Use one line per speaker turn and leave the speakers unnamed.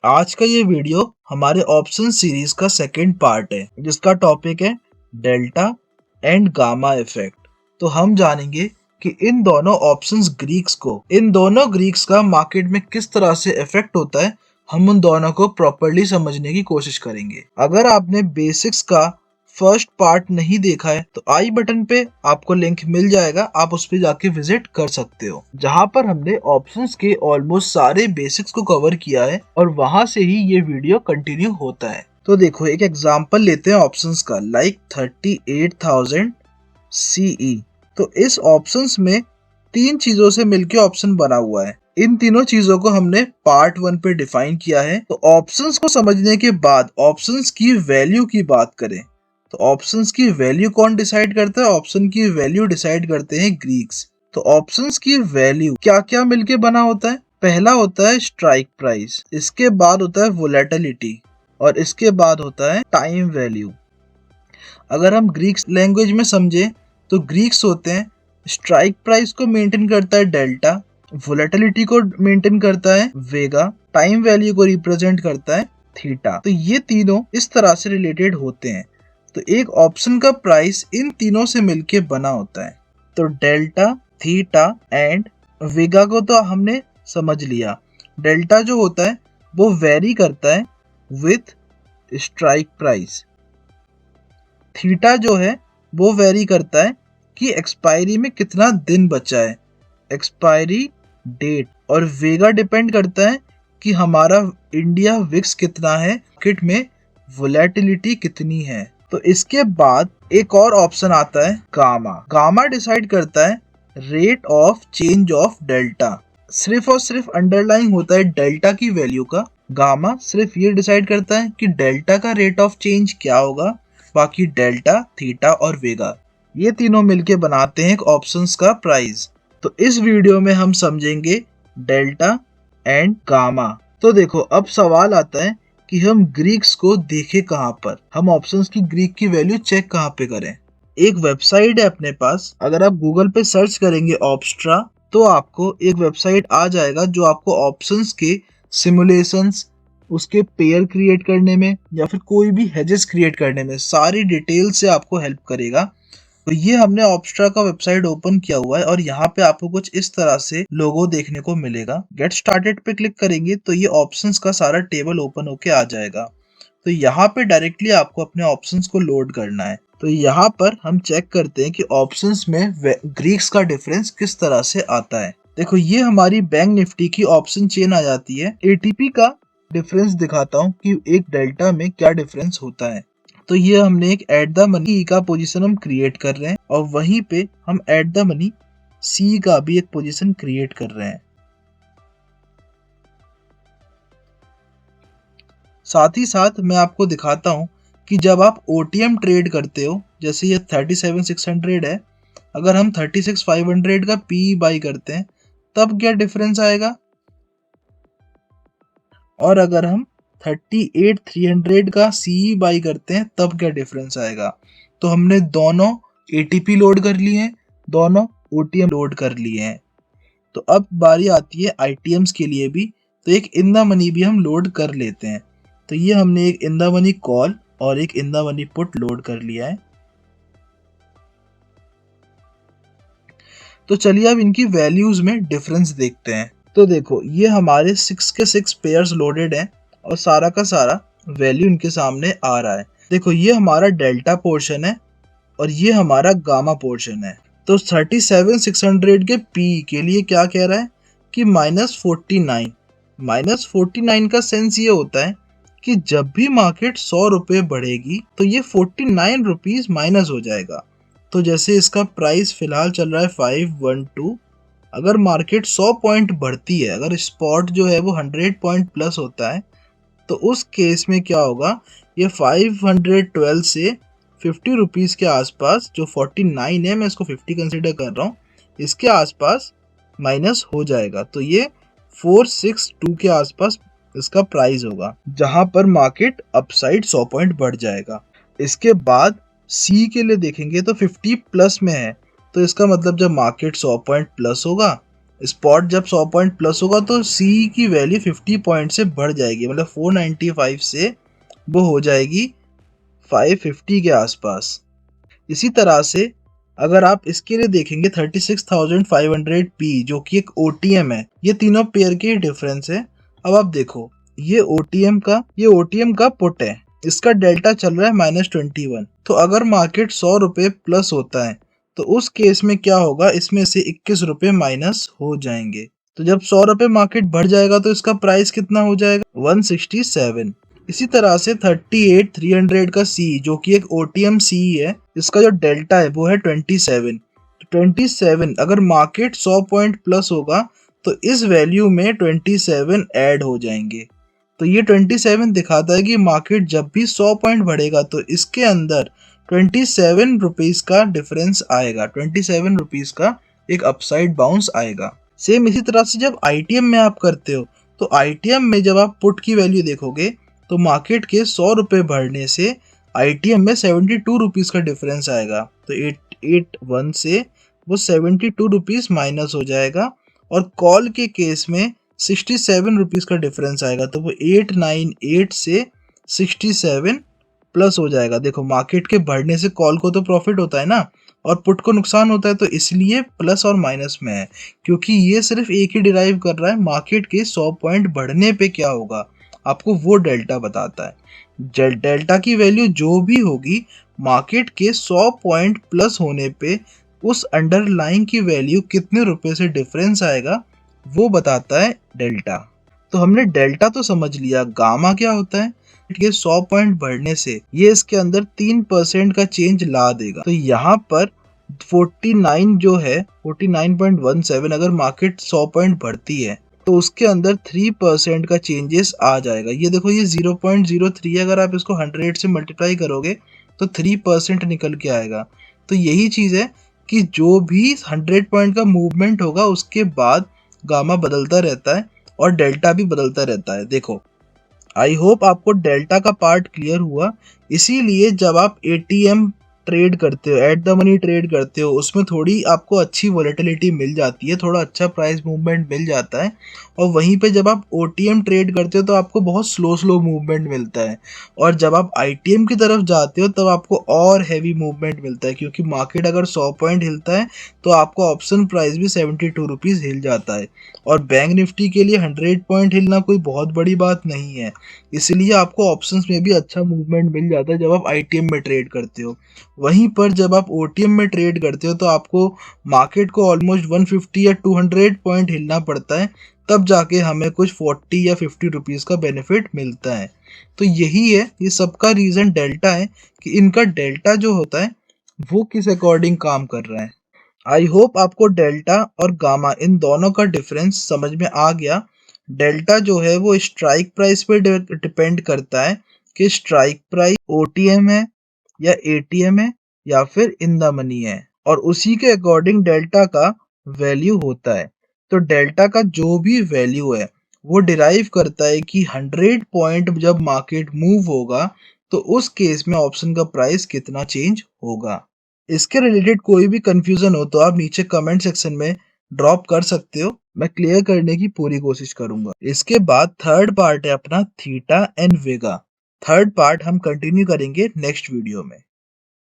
आज का ये वीडियो हमारे ऑप्शन सीरीज का सेकंड पार्ट है जिसका टॉपिक है डेल्टा एंड गामा इफेक्ट। तो हम जानेंगे कि इन दोनों ग्रीक्स का मार्केट में किस तरह से इफेक्ट होता है। हम उन दोनों को प्रॉपर्ली समझने की कोशिश करेंगे। अगर आपने बेसिक्स का फर्स्ट पार्ट नहीं देखा है तो आई बटन पे आपको लिंक मिल जाएगा, आप उस पे जाके विजिट कर सकते हो, जहाँ पर हमने ऑप्शंस के ऑलमोस्ट सारे बेसिक्स को कवर किया है और वहां से ही ये वीडियो कंटिन्यू होता है। तो देखो एक एग्जांपल लेते हैं ऑप्शंस का, लाइक 38,000 CE। तो इस ऑप्शंस में तीन चीजों से मिलकर ऑप्शन बना हुआ है। इन तीनों चीजों को हमने पार्ट 1 पे डिफाइन किया है। तो ऑप्शंस को समझने के बाद ऑप्शंस की वैल्यू की बात करें तो ऑप्शंस की वैल्यू कौन डिसाइड करता है? ऑप्शन की वैल्यू डिसाइड करते हैं ग्रीक्स। तो ऑप्शंस की वैल्यू क्या क्या मिलके बना होता है? पहला होता है स्ट्राइक प्राइस, इसके बाद होता है वोलेटिलिटी और इसके बाद होता है टाइम वैल्यू। अगर हम ग्रीक्स लैंग्वेज में समझे तो ग्रीक्स होते हैं स्ट्राइक प्राइस को मेंटेन करता है डेल्टा, वोलेटिलिटी को मेंटेन करता है वेगा, टाइम वैल्यू को रिप्रेजेंट करता है थीटा। तो ये तीनों इस तरह से रिलेटेड होते हैं। तो एक ऑप्शन का प्राइस इन तीनों से मिलके बना होता है। तो डेल्टा, थीटा एंड वेगा को तो हमने समझ लिया। डेल्टा जो होता है वो वेरी करता है विथ स्ट्राइक प्राइस। थीटा जो है वो वेरी करता है कि एक्सपायरी में कितना दिन बचा है, एक्सपायरी डेट। और वेगा डिपेंड करता है कि हमारा इंडिया विक्स कितना है, मार्केट में वोलेटिलिटी कितनी है। तो इसके बाद एक और ऑप्शन आता है गामा। गामा डिसाइड करता है rate of change of delta. सिर्फ और सिर्फ अंडरलाइन होता है डेल्टा की वैल्यू का। गामा सिर्फ ये डिसाइड करता है कि डेल्टा का रेट ऑफ चेंज क्या होगा। बाकी डेल्टा, थीटा और वेगा ये तीनों मिलके बनाते हैं एक ऑप्शंस का प्राइस। तो इस वीडियो में हम समझेंगे डेल्टा एंड गामा। तो देखो अब सवाल आता है कि हम ग्रीक्स को देखें कहाँ पर, हम ऑप्शंस की ग्रीक की वैल्यू चेक कहाँ पे करें। एक वेबसाइट है अपने पास, अगर आप गूगल पे सर्च करेंगे ऑप्स्ट्रा तो आपको एक वेबसाइट आ जाएगा जो आपको ऑप्शंस के सिमुलेशंस, उसके पेयर क्रिएट करने में या फिर कोई भी हेजेस क्रिएट करने में सारी डिटेल से आपको हेल्प करेगा। तो ये हमने ऑप्स्ट्रा का वेबसाइट ओपन किया हुआ है और यहाँ पे आपको कुछ इस तरह से लोगो देखने को मिलेगा। गेट स्टार्टेड पे क्लिक करेंगे तो ये ऑप्शंस का सारा टेबल ओपन होके आ जाएगा। तो यहाँ पे डायरेक्टली आपको अपने ऑप्शंस को लोड करना है। तो यहाँ पर हम चेक करते हैं कि ऑप्शंस में ग्रीक्स का डिफरेंस किस तरह से आता है। देखो ये हमारी बैंक निफ्टी की ऑप्शन चेन आ जाती है। एटीपी का डिफरेंस दिखाता हूँ कि एक डेल्टा में क्या डिफरेंस होता है। तो ये हमने एक एट द मनी का पोजीशन हम क्रिएट कर रहे हैं और वहीं पे हम एट द मनी सी का भी एक पोजीशन क्रिएट कर रहे हैं। साथ ही साथ मैं आपको दिखाता हूं कि जब आप ओटीएम ट्रेड करते हो, जैसे ये 37,600 है, अगर हम 36,500 का पी बाई करते हैं तब क्या डिफरेंस आएगा, और अगर हम 38,300 का सी बाई करते हैं तब क्या डिफरेंस आएगा। तो हमने दोनों एटीपी लोड कर लिए हैं, दोनों ओटीएम लोड कर लिए हैं। तो अब बारी आती है आईटीएम्स के लिए भी। तो एक इन द मनी भी हम लोड कर लेते हैं। तो ये हमने एक इन द मनी कॉल और एक in the money put load कर लिया है। तो चलिए अब इनकी वैल्यूज में डिफरेंस देखते हैं। तो देखो ये हमारे 6 के 6 पेयर्स लोडेड हैं और सारा का सारा वैल्यू इनके सामने आ रहा है। देखो ये हमारा डेल्टा पोर्शन है और ये हमारा गामा पोर्शन है। तो 37,600 के पी के लिए क्या कह रहा है कि -49। -49 का सेंस ये होता है कि जब भी मार्केट 100 रुपये बढ़ेगी तो ये 49 रुपीज माइनस हो जाएगा। तो जैसे इसका प्राइस फिलहाल चल रहा है 512, अगर मार्केट 100 पॉइंट बढ़ती है, अगर स्पॉट जो है वो 100 पॉइंट प्लस होता है, तो उस केस में क्या होगा, ये 512 से 50 रुपीज़ के आसपास, जो 49 है मैं इसको 50 कंसिडर कर रहा हूँ, इसके आसपास माइनस हो जाएगा। तो ये 462 के आसपास इसका प्राइस होगा, जहां पर मार्केट अपसाइड 100 पॉइंट बढ़ जाएगा। इसके बाद सी के लिए देखेंगे तो 50 प्लस में है, तो इसका मतलब जब मार्केट 100 पॉइंट प्लस होगा स्पॉट जब 100 पॉइंट प्लस होगा तो सी की वैल्यू 50 पॉइंट से बढ़ जाएगी, मतलब 495 से वो हो जाएगी 550 के आसपास। इसी तरह से अगर आप इसके लिए देखेंगे 36,500 पी जो कि एक ओटीएम है, ये तीनों पेयर के डिफरेंस है। अब आप देखो ये ओटीएम का पुट है, इसका डेल्टा चल रहा है -21। तो अगर मार्केट 100 रुपये प्लस होता है तो उस केस में क्या होगा, इसमें से 21 रुपये माइनस हो जाएंगे। तो जब 100 रुपये मार्केट बढ़ जाएगा तो इसका प्राइस कितना हो जाएगा, 167। इसी तरह से 38,300 का सी जो कि एक ओटीएम सी है, इसका जो डेल्टा है वो है 27। 27 अगर मार्केट 100 पॉइंट प्लस होगा तो इस वैल्यू में 27 ऐड हो जाएंगे। तो ये 27 दिखाता है कि मार्केट जब भी 100 पॉइंट बढ़ेगा तो इसके अंदर 27 रुपीज का डिफरेंस आएगा, 27 रुपीज का एक अपसाइड बाउंस आएगा। सेम इसी तरह से जब आईटीएम में आप करते हो तो आईटीएम में जब आप पुट की वैल्यू देखोगे तो मार्केट के 100 रुपये बढ़ने से आईटीएम में 72 रुपीज का डिफरेंस आएगा। तो 881 से वो 72 रुपीज माइनस हो जाएगा और कॉल के केस में 67 रुपीज का डिफरेंस आएगा। तो वो 898 से 67 प्लस हो जाएगा। देखो मार्केट के बढ़ने से कॉल को तो प्रॉफिट होता है ना, और पुट को नुकसान होता है, तो इसलिए प्लस और माइनस में है, क्योंकि ये सिर्फ एक ही डिराइव कर रहा है मार्केट के 100 पॉइंट बढ़ने पे क्या होगा, आपको वो डेल्टा बताता है। डेल्टा की वैल्यू जो भी होगी मार्केट के 100 पॉइंट प्लस होने पे उस अंडरलाइन की वैल्यू कितने रुपए से डिफरेंस आएगा वो बताता है डेल्टा। तो हमने डेल्टा तो समझ लिया, गामा क्या होता है, ये 100 पॉइंट बढ़ने से ये इसके अंदर 3% का चेंज ला देगा। तो यहाँ पर 49 जो है 49.17 अगर मार्केट 100 पॉइंट बढ़ती है तो उसके अंदर 3% का चेंजेस आ जाएगा। ये देखो ये 0.03 है, अगर आप इसको 100 से मल्टीप्लाई करोगे तो 3% निकल के आएगा। तो यही चीज है कि जो भी 100 पॉइंट का मूवमेंट होगा उसके बाद गामा बदलता रहता है और डेल्टा भी बदलता रहता है। देखो आई होप आपको डेल्टा का पार्ट क्लियर हुआ। इसीलिए जब आप एटीएम ट्रेड करते हो, एट द मनी ट्रेड करते हो, उसमें थोड़ी आपको अच्छी वॉलेटिलिटी मिल जाती है, थोड़ा अच्छा प्राइस मूवमेंट मिल जाता है। और वहीं पे जब आप ओटीएम ट्रेड करते हो तो आपको बहुत स्लो मूवमेंट मिलता है। और जब आप आईटीएम की तरफ जाते हो तब आपको और हैवी मूवमेंट मिलता है, क्योंकि मार्केट अगर 100 पॉइंट हिलता है तो आपका ऑप्शन प्राइस भी 72 रुपीज़ हिल जाता है। और बैंक निफ्टी के लिए 100 पॉइंट हिलना कोई बहुत बड़ी बात नहीं है, इसलिए आपको ऑप्शंस में भी अच्छा मूवमेंट मिल जाता है जब आप आईटीएम में ट्रेड करते हो। वहीं पर जब आप ओटीएम में ट्रेड करते हो तो आपको मार्केट को ऑलमोस्ट 150 या 200 पॉइंट हिलना पड़ता है, तब जाके हमें कुछ 40 या 50 रुपीज़ का बेनिफिट मिलता है। तो यही है, ये सबका रीज़न डेल्टा है कि इनका डेल्टा जो होता है वो किस अकॉर्डिंग काम कर रहा है। आई होप आपको डेल्टा और गामा इन दोनों का डिफरेंस समझ में आ गया। डेल्टा जो है वो स्ट्राइक प्राइस पे डिपेंड करता है कि स्ट्राइक प्राइस ओटीएम है या एटीएम है या फिर इन द मनी है, और उसी के अकॉर्डिंग डेल्टा का वैल्यू होता है। तो डेल्टा का जो भी वैल्यू है वो डिराइव करता है कि 100 पॉइंट जब मार्केट मूव होगा तो उस केस में ऑप्शन का प्राइस कितना चेंज होगा। इसके रिलेटेड कोई भी कंफ्यूजन हो तो आप नीचे कमेंट सेक्शन में ड्रॉप कर सकते हो, मैं क्लियर करने की पूरी कोशिश करूंगा। इसके बाद थर्ड पार्ट है अपना theta and Vega. Third part हम कंटिन्यू करेंगे नेक्स्ट वीडियो में।